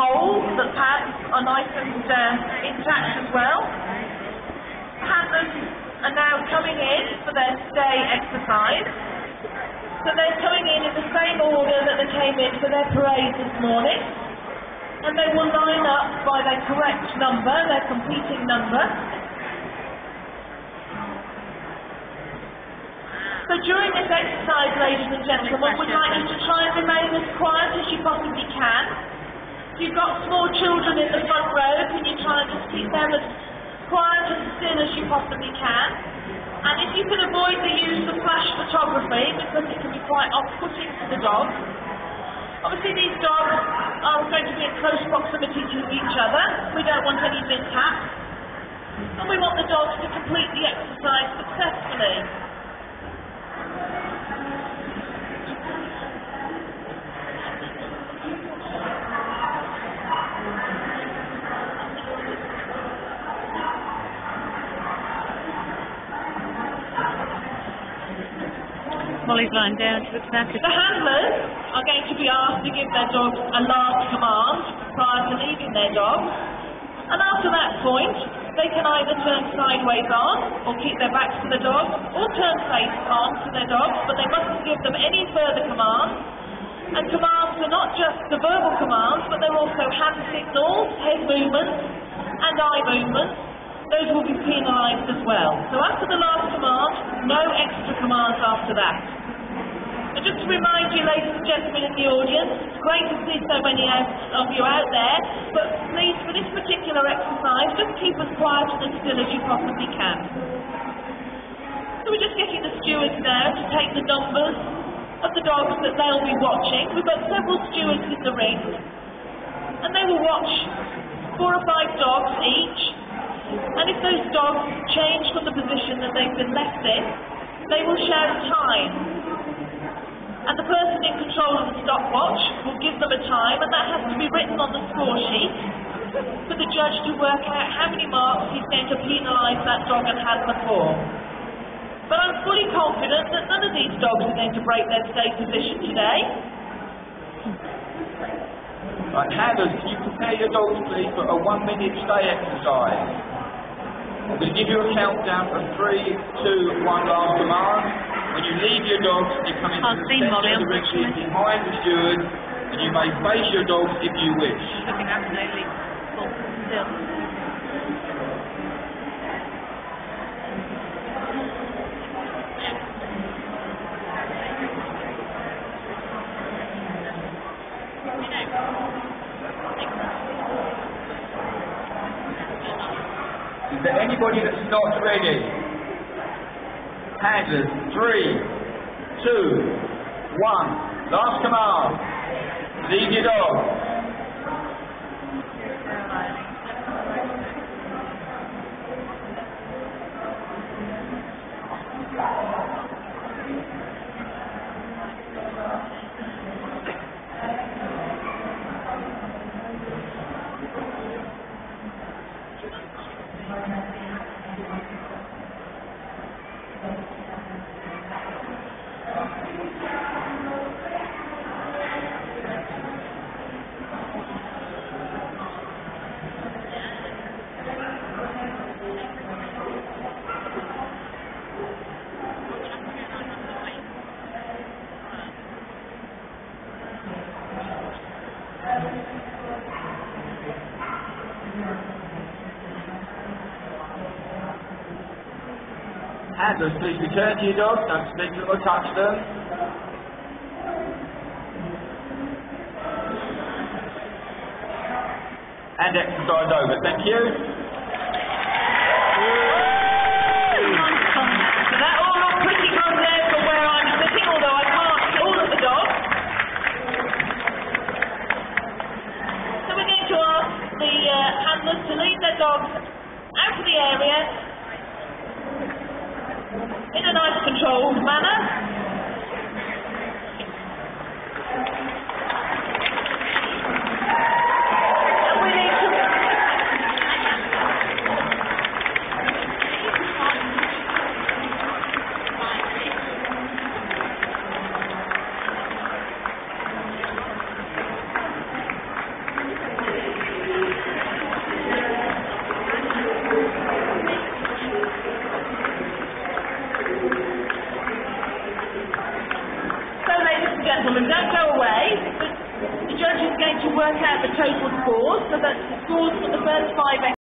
hold that pads are nice and intact as well. Handlers are now coming in for their stay exercise. So they're coming in the same order that they came in for their parade this morning. And they will line up by their correct number, their completing number. So during this exercise, ladies and gentlemen, we'd like you to try and remain as quiet as you possibly can. If you've got small children in the front row, can you try and just keep them as quiet and still as you possibly can? And if you can avoid the use of flash photography, because it can be quite off-putting to the dogs. Obviously these dogs are going to be in close proximity to each other. We don't want any mishaps. And we want the dogs to complete the exercise successfully. Molly's lying down, she looks knackered. The handlers are going to be asked to give their dogs a last command prior to leaving their dogs. And after that point, they can either turn sideways on, or keep their backs to the dogs, or turn face on to their dogs, but they mustn't give them any further commands. And commands are not just the verbal commands, but they're also hand signals, head movements, and eye movements. Those will be penalised as well. So after the last command, no extra commands after that. And just to remind you, ladies and gentlemen in the audience, it's great to see so many of you out there, but please, for this particular exercise, just keep as quiet and as still as you possibly can. So we're just getting the stewards now to take the numbers of the dogs that they'll be watching. We've got several stewards in the ring, and they will watch 4 or 5 dogs each. And if those dogs change from the position that they've been left in, they will shout time. And the person in control of the stopwatch will give them a time, and that has to be written on the score sheet for the judge to work out how many marks he's going to penalise that dog and handler for. But I'm fully confident that none of these dogs are going to break their stay position today. Right, handlers, can you prepare your dogs please for a 1-minute stay exercise? I'm going to give you a countdown from 3, 2, 1 last command. When you leave your dogs, you come into the centre of the ring behind the steward, and you may face your dogs if you wish. Looking absolutely full still. Is there anybody that's not ready? Handlers, 3, 2, 1. Last command. Leave your dog. Handlers, please return to your dogs, don't speak to them or touch them. And exercise over, thank you. So that all looks pretty good there from where I'm sitting, although I can't see all of the dogs. So we're going to ask the handlers to lead their dogs out of the area in a nice controlled manner. gentlemen, don't go away. The judge is going to work out the total scores so that the scores for the first 5